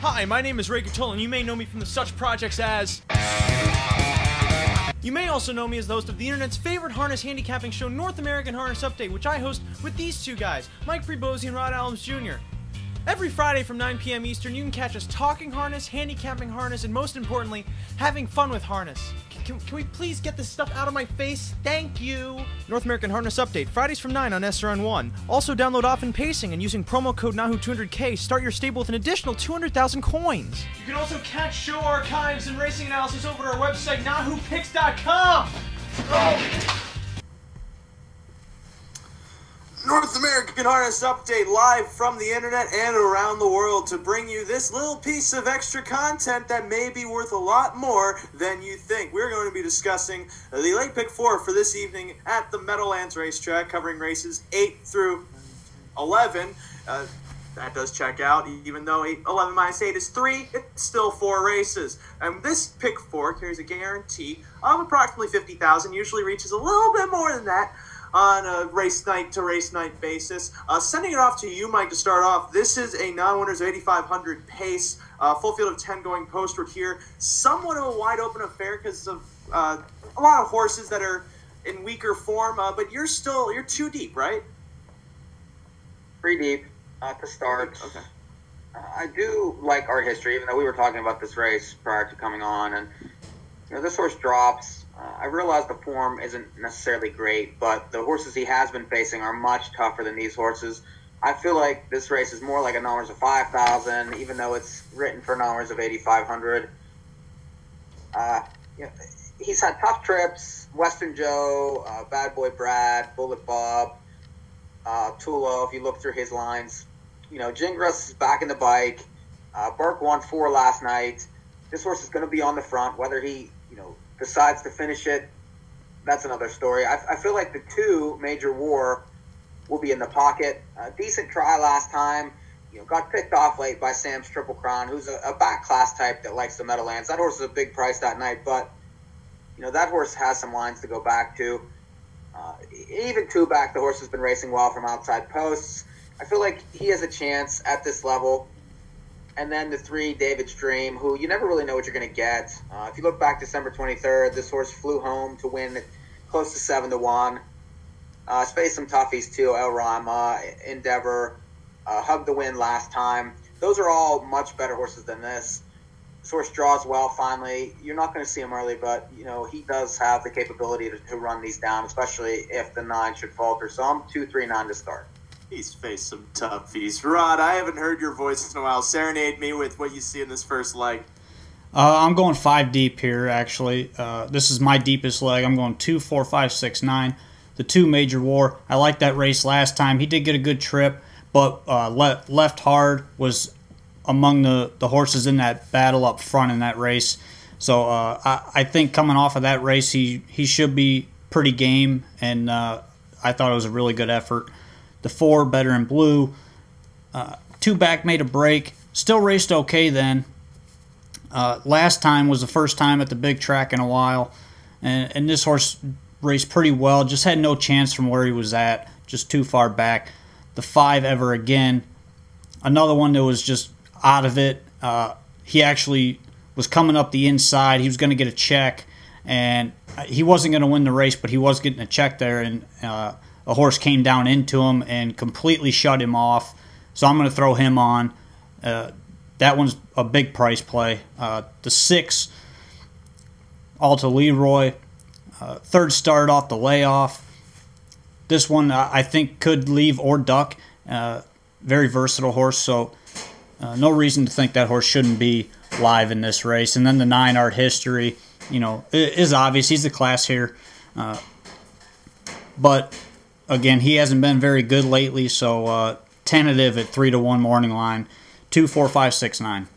Hi, my name is Ray Catull, and you may know me from the such projects as... You may also know me as the host of the internet's favorite harness handicapping show, North American Harness Update, which I host with these two guys, Mike Prebosi and Rod Allums Jr. Every Friday from 9 p.m. Eastern, you can catch us talking harness, handicapping harness, and most importantly, having fun with harness. Can we please get this stuff out of my face? Thank you! North American Harness Update, Fridays from 9 on SRN1. Also download Often Pacing, and using promo code NAHU200K, start your stable with an additional 200,000 coins. You can also catch show archives and racing analysis over at our website, NAHUPicks.com! Oh. North American Harness Update live from the internet and around the world to bring you this little piece of extra content that may be worth a lot more than you think. We're going to be discussing the late pick 4 for this evening at the Meadowlands Racetrack, covering races 8 through 11. That does check out, even though 11 minus 8 is 3, it's still 4 races. And this pick 4 carries a guarantee of approximately $50,000, usually reaches a little bit more than that on a race night to race night basis. Sending it off to you, Mike, to start off. This is a non-winners 8,500 pace, full field of 10 going postward here. Somewhat of a wide open affair because of a lot of horses that are in weaker form, but you're too deep, right? Pretty deep to start. Okay. I do like Art History, even though we were talking about this race prior to coming on, and this horse drops. I realize the form isn't necessarily great, but the horses he has been facing are much tougher than these horses. I feel like this race is more like a numbers of 5,000, even though it's written for numbers of 8,500. He's had tough trips. Western Joe, Bad Boy Brad, Bullet Bob, Tulo, if you look through his lines. Gingras is back in the bike. Burke won 4 last night. This horse is going to be on the front, whether he, decides to finish it, that's another story. I feel like the 2 Major War will be in the pocket. Decent try last time. Got picked off late by Sam's Triple Crown, who's a back class type that likes the Meadowlands. That horse is a big price that night, but that horse has some lines to go back to. Even 2 back, the horse has been racing well from outside posts. I feel like he has a chance at this level. And then the 3, David's Dream, who you never really know what you're going to get. If you look back December 23rd, this horse flew home to win close to 7-1. Faced some toughies too, El Rama, Endeavor, Hug the Win last time. Those are all much better horses than this. This horse draws well finally. You're not going to see him early, but he does have the capability to run these down, especially if the 9 should falter. So I'm 2-3-9 to start. He's faced some toughies. Rod, I haven't heard your voice in a while. Serenade me with what you see in this first leg. I'm going 5 deep here, actually. This is my deepest leg. I'm going 2, 4, 5, 6, 9. The 2 Major War. I liked that race last time. He did get a good trip, but Left Hard was among the horses in that battle up front in that race. So I think coming off of that race, he should be pretty game, and I thought it was a really good effort. The 4, Better in Blue. 2 back made a break. Still raced okay then. Last time was the first time at the big track in a while. And this horse raced pretty well. Just had no chance from where he was at. Just too far back. The 5, Ever Again. Another one that was just out of it. He actually was coming up the inside. He was going to get a check. And he wasn't going to win the race, but he was getting a check there. And a horse came down into him and completely shut him off. So I'm going to throw him on. That one's a big price play. The 6, Alta Leroy. 3rd start off the layoff. This one I think could leave or duck. Very versatile horse, so no reason to think that horse shouldn't be live in this race. And then the 9, Art History, is obvious. He's the class here. But again, he hasn't been very good lately, so tentative at 3-1 morning line. 2, 4, 5, 6, 9.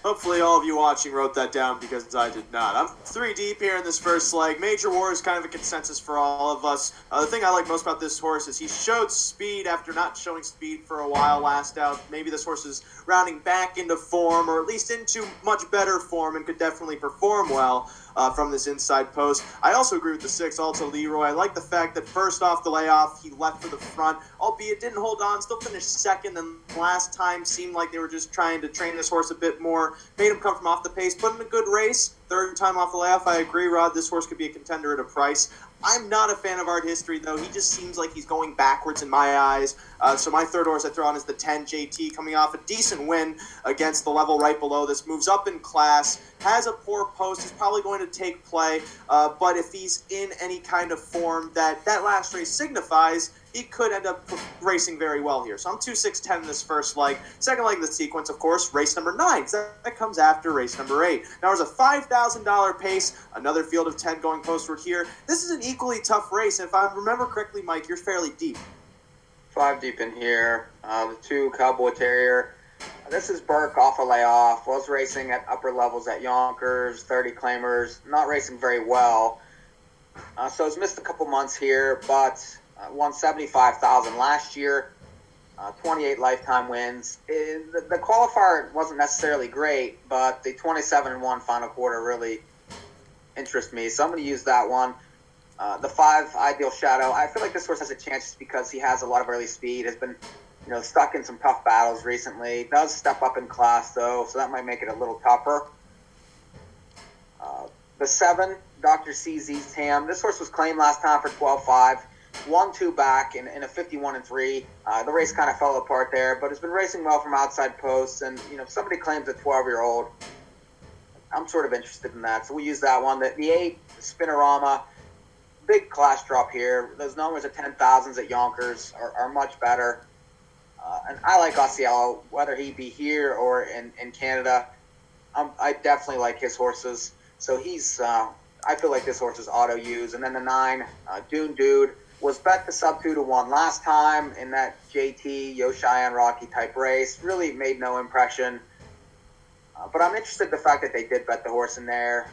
Hopefully all of you watching wrote that down because I did not. I'm 3 deep here in this first leg. Major War is kind of a consensus for all of us. The thing I like most about this horse is he showed speed after not showing speed for a while last out. Maybe this horse is rounding back into form, or at least into much better form, and could definitely perform well from this inside post. I also agree with the 6, also Leroy. I like the fact that first off the layoff, he left for the front, albeit didn't hold on, still finished second, and last time seemed like they were just trying to train this horse a bit more, made him come from off the pace, put in a good race. Third time off the layoff, I agree, Rod, this horse could be a contender at a price. I'm not a fan of Art History, though. He just seems like he's going backwards in my eyes. So my third horse I throw on is the 10, JT, coming off a decent win against the level right below this. Moves up in class, has a poor post, is probably going to take play. But if he's in any kind of form that last race signifies, he could end up racing very well here. So I'm 2, 6, 10 in this first leg. Second leg of the sequence, of course, race number 9. That comes after race number 8. Now there's a $5,000 pace, another field of 10 going postward here. This is an equally tough race, and if I remember correctly, Mike, you're fairly deep. 5 deep in here. The 2, Cowboy Terrier. This is Burke off a layoff. Was racing at upper levels at Yonkers, 30 claimers. Not racing very well. So he's missed a couple months here, but won $75,000 last year. 28 lifetime wins. The qualifier wasn't necessarily great, but the 27-1 final quarter really interests me. So I'm going to use that one. The 5, Ideal Shadow. I feel like this horse has a chance just because he has a lot of early speed. Has been, stuck in some tough battles recently. Does step up in class though, so that might make it a little tougher. The 7, Dr. CZ's Tam. This horse was claimed last time for 12.5. 1-2 back in a 51-3. The race kind of fell apart there, but has been racing well from outside posts. And if somebody claims a 12-year-old, I'm sort of interested in that. So we use that one. The 8, Spinorama. Big class drop here. Those numbers at 10,000s at Yonkers are much better. And I like Osceola, whether he be here or in Canada. I definitely like his horses. So he's, I feel like this horse is auto-use. And then the 9, Dune Dude, was bet to sub 2-1 last time in that JT, Yo Cheyenne Rocky type race. Really made no impression. But I'm interested in the fact that they did bet the horse in there.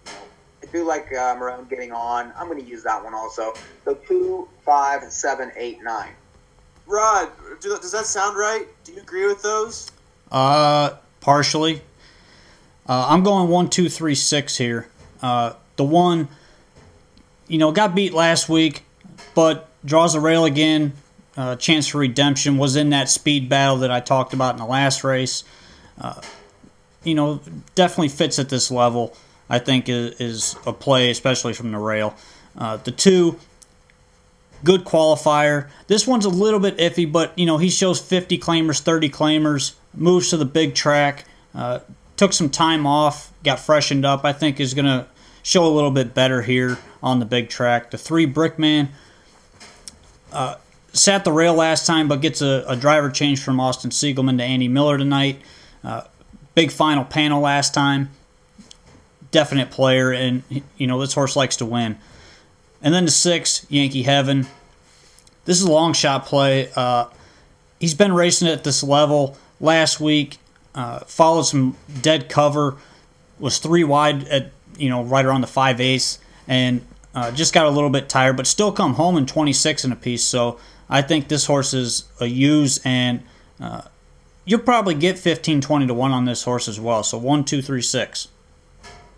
I do like Marone getting on. I'm going to use that one also. So 2, 5, 7, 8, 9. Rod, does that sound right? Do you agree with those? Partially. I'm going 1, 2, 3, 6 here. The 1, got beat last week, but draws a rail again. Chance for redemption, was in that speed battle that I talked about in the last race. Definitely fits at this level. I think is a play, especially from the rail. The 2, good qualifier. This one's a little bit iffy, but he shows 50 claimers, 30 claimers, moves to the big track. Took some time off, got freshened up. I think is going to show a little bit better here on the big track. The 3, Brickman, sat the rail last time, but gets a driver change from Austin Siegelman to Andy Miller tonight. Big final panel last time. Definite player, and this horse likes to win. And then the 6, Yankee Heaven. This is a long shot play. He's been racing at this level. Last week, followed some dead cover, was 3 wide at right around the 5/8, and just got a little bit tired, but still come home in 26 and a piece. So I think this horse is a use, and you'll probably get 15, 20 to 1 on this horse as well. So 1, 2, 3, 6.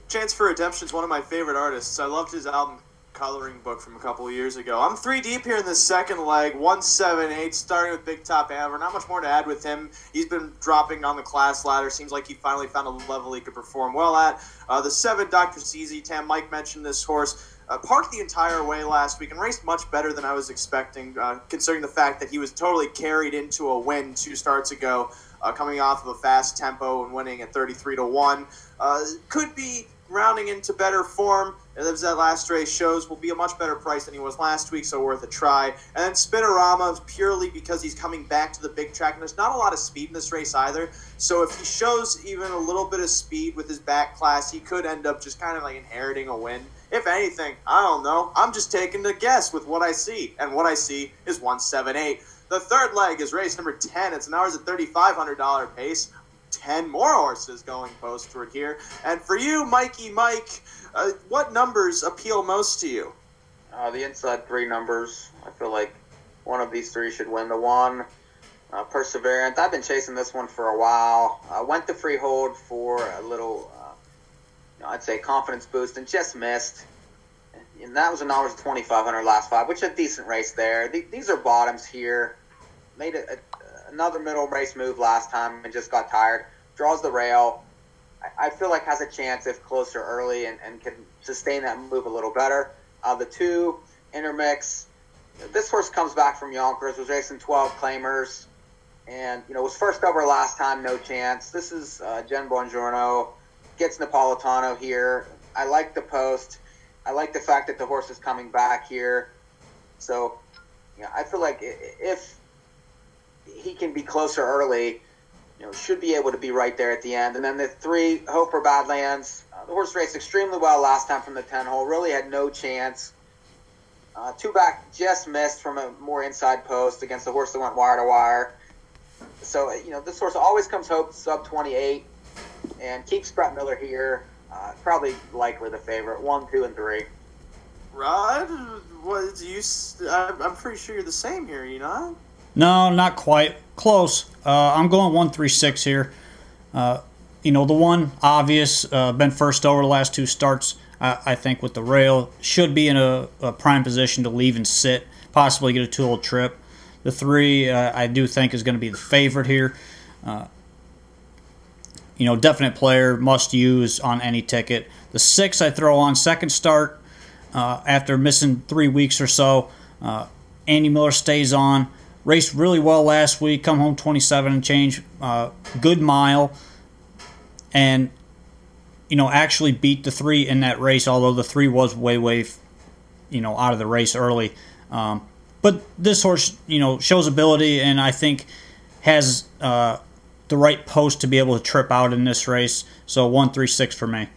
Chance for Redemption is one of my favorite artists. I loved his album Coloring Book from a couple of years ago. I'm 3 deep here in the second leg, 1, 7, 8, starting with Big Top Amber. Not much more to add with him. He's been dropping on the class ladder. Seems like he finally found a level he could perform well at. The 7, Dr. CZ Tam. Mike mentioned this horse. Parked the entire way last week and raced much better than I was expecting, considering the fact that he was totally carried into a win 2 starts ago, coming off of a fast tempo and winning at 33-1. Could be rounding into better form, as that last race shows, will be a much better price than he was last week, so worth a try. And then Spinorama, purely because he's coming back to the big track, and there's not a lot of speed in this race either, so if he shows even a little bit of speed with his back class, he could end up just kind of like inheriting a win. If anything, I don't know. I'm just taking a guess with what I see, and what I see is 1, 7, 8. The third leg is race number 10. It's an hours at $3,500 pace. 10 more horses going postward here. And for you, Mikey Mike, what numbers appeal most to you? The inside 3 numbers. I feel like one of these 3 should win. The 1, Perseverance. I've been chasing this one for a while. I went to Freehold for a little, I'd say, confidence boost and just missed. And that was $1,2,500 last 5, which is a decent race there. These are bottoms here. Made another middle race move last time and just got tired. Draws the rail. I feel like has a chance if closer early and can sustain that move a little better. The 2, Intermix. This horse comes back from Yonkers, was racing 12 claimers, and was first over last time, no chance. This is Jen Buongiorno, gets Napolitano here. I like the post. I like the fact that the horse is coming back here. So, I feel like if he can be closer early, should be able to be right there at the end. And then the 3, Hope for Badlands. The horse raced extremely well last time from the 10 hole. Really had no chance. 2 back just missed from a more inside post against the horse that went wire to wire. So, this horse always comes Hope sub 28 and keeps Brett Miller here. Probably likely the favorite. 1, 2, and 3. Rod, I'm pretty sure you're the same here, you not? No, not quite. Close. I'm going 1, 3, 6 here. The 1, obvious, been first over the last 2 starts. I think with the rail, should be in a prime position to leave and sit, possibly get a 2-hole trip. The 3, I do think is going to be the favorite here. Definite player, must use on any ticket. The 6 I throw on second start after missing 3 weeks or so. Andy Miller stays on. Raced really well last week, come home 27 and change, good mile, and actually beat the 3 in that race, although the 3 was way out of the race early. But this horse, shows ability, and I think has the right post to be able to trip out in this race. So 1, 3, 6 for me.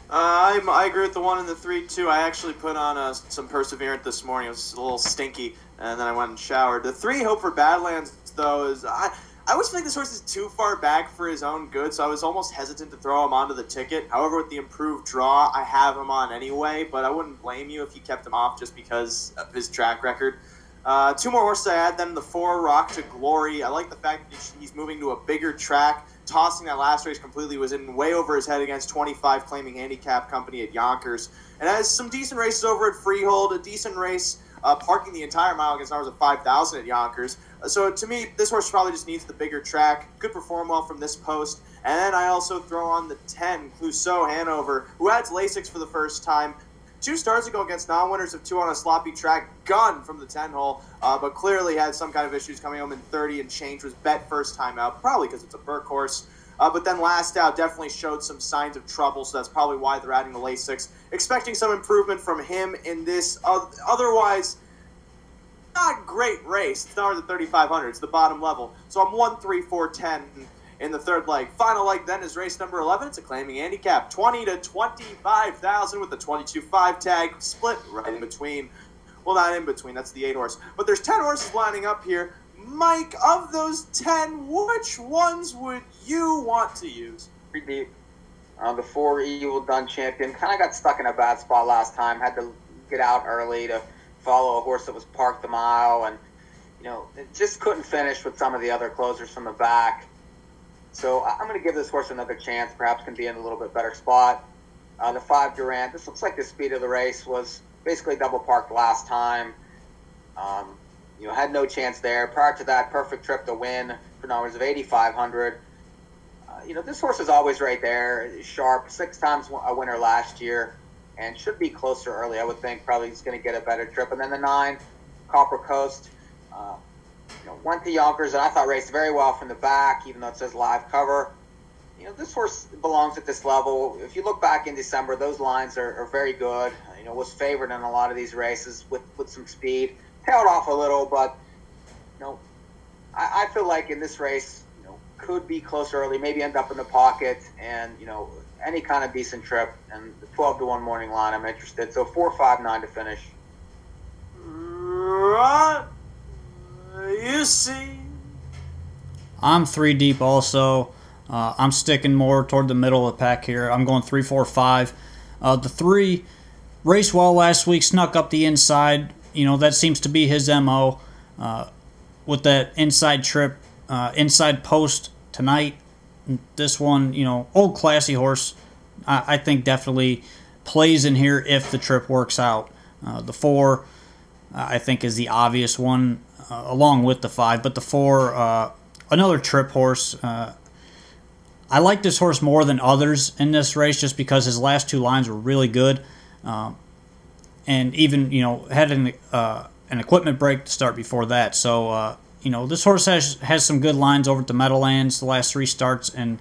I agree with the 1 and the 3 too. I actually put on some Perseverance this morning. It was a little stinky, and then I went and showered. The 3, Hope for Badlands, though, is I always feel like this horse is too far back for his own good, so I was almost hesitant to throw him onto the ticket. However, with the improved draw, I have him on anyway, but I wouldn't blame you if you kept him off just because of his track record. 2 more horses I add, then the 4, Rock to Glory. I like the fact that he's moving to a bigger track. Tossing that last race completely, was in way over his head against 25 claiming handicap company at Yonkers. And has some decent races over at Freehold, a decent race parking the entire mile against numbers of 5,000 at Yonkers. So to me, this horse probably just needs the bigger track. Could perform well from this post. And then I also throw on the 10, Clouseau Hanover, who adds Lasix for the first time. 2 starts ago against non-winners of 2 on a sloppy track, gun from the 10 hole, but clearly had some kind of issues coming home in 30 and change, was bet first time out, probably because it's a Burke horse. But then last out definitely showed some signs of trouble, so that's probably why they're adding the Lasix. Expecting some improvement from him in this otherwise not great race. It's not the 3,500, it's the bottom level. So I'm 1, 3, 4, 10 in the third leg. Final leg then is race number 11. It's a claiming handicap, 20 to 25,000 with the 22.5 tag split right in between. Well, not in between. That's the 8 horse. But there's 10 horses lining up here. Mike, of those 10, which ones would you want to use? Pretty deep. The 4, Evil Done Champion. Kind of got stuck in a bad spot last time. Had to get out early to follow a horse that was parked the mile. And, it just couldn't finish with some of the other closers from the back. So I'm going to give this horse another chance. Perhaps can be in a little bit better spot. The 5, Durant. This looks like the speed of the race was basically double parked last time. Had no chance there. Prior to that, perfect trip to win for numbers of 8,500. This horse is always right there. Sharp, 6 times a winner last year, and should be closer early, I would think. Probably he's going to get a better trip. And then the 9, Copper Coast. Went to Yonkers, and I thought raced very well from the back, even though it says live cover. This horse belongs at this level. If you look back in December, those lines are very good. Was favored in a lot of these races with some speed. Tailed off a little, but, I feel like in this race, could be closer early, maybe end up in the pocket, and, any kind of decent trip. And the 12 to 1 morning line, I'm interested. So 4, 5, 9 to finish. Right. You see. I'm 3 deep also. I'm sticking more toward the middle of the pack here. I'm going 3, 4, 5. The 3 raced well last week, snuck up the inside. You know, that seems to be his MO. With that inside trip, inside post tonight. This one, you know, old classy horse, I think definitely plays in here if the trip works out. The 4, I think, is the obvious one, along with the 5. But the 4, another trip horse. I like this horse more than others in this race just because his last 2 lines were really good. And even, you know, had an equipment break to start before that. So, you know, this horse has some good lines over at the Meadowlands the last 3 starts and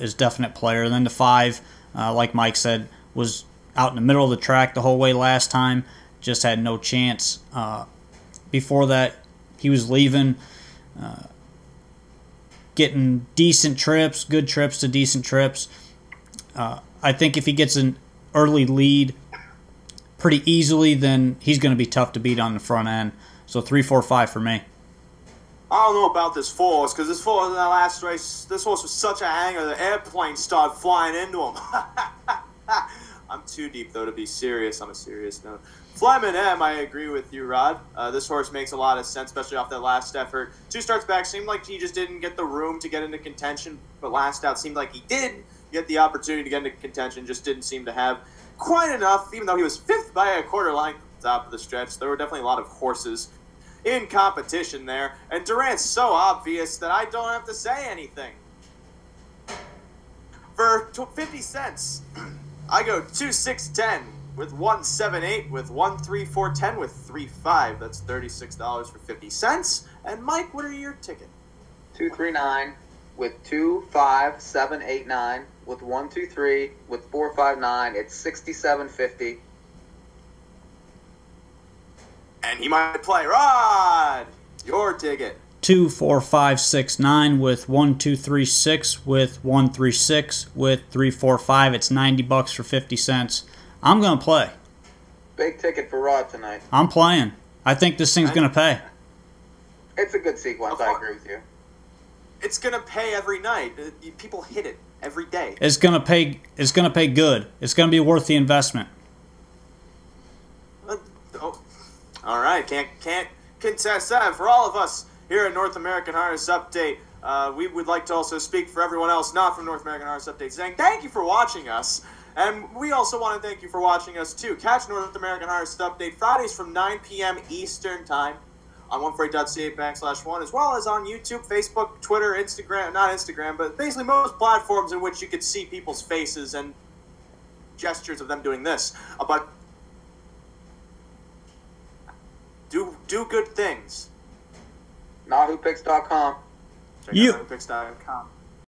is definite player. And then the 5, like Mike said, was out in the middle of the track the whole way last time. Just had no chance. Before that, he was leaving, getting decent trips, good trips to decent trips. I think if he gets an early lead pretty easily, then he's going to be tough to beat on the front end. So 3, 4, 5 for me. I don't know about this horse, because this horse in that last race, this horse was such a hanger, the airplane started flying into him. I'm too deep, though, to be serious on a serious note. Flyman M, I agree with you, Rod. This horse makes a lot of sense, especially off that last effort. 2 starts back, seemed like he just didn't get the room to get into contention, but last out seemed like he did get the opportunity to get into contention, just didn't seem to have quite enough, even though he was 5th by a quarter length at the top of the stretch. There were definitely a lot of horses in competition there, and Durant's so obvious that I don't have to say anything. For 50 cents, I go 2, 6, 10 with 1, 7, 8 with 1, 3, 4, 10 with 3, 5. That's $36 for 50 cents. And Mike, what are your ticket? 2, 3, 9 with 2, 5, 7, 8, 9 with 1, 2, 3 with 4, 5, 9. It's $67.50. And he might play. Rod, your ticket. 2, 4, 5, 6, 9 with 1, 2, 3, 6 with 1, 3, 6 with 3, 4, 5. It's $90 for 50 cents. I'm going to play. Big ticket for Rod tonight. I'm playing. I think this thing's going to pay. It's a good sequence. I agree with you. It's going to pay every night. People hit it every day. It's going to pay. It's going to pay good. It's going to be worth the investment. All right, can't contest that. For all of us here at North American Harness Update, we would like to also speak for everyone else not from North American Harness Update, saying thank you for watching us. And we also want to thank you for watching us, too. Catch North American Harness Update Fridays from 9 p.m. Eastern Time on 148.ca/1, as well as on YouTube, Facebook, Twitter, Instagram, not Instagram, but basically most platforms in which you could see people's faces and gestures of them doing this. But do good things. NAHUpicks.com. Check out NAHUpicks.com.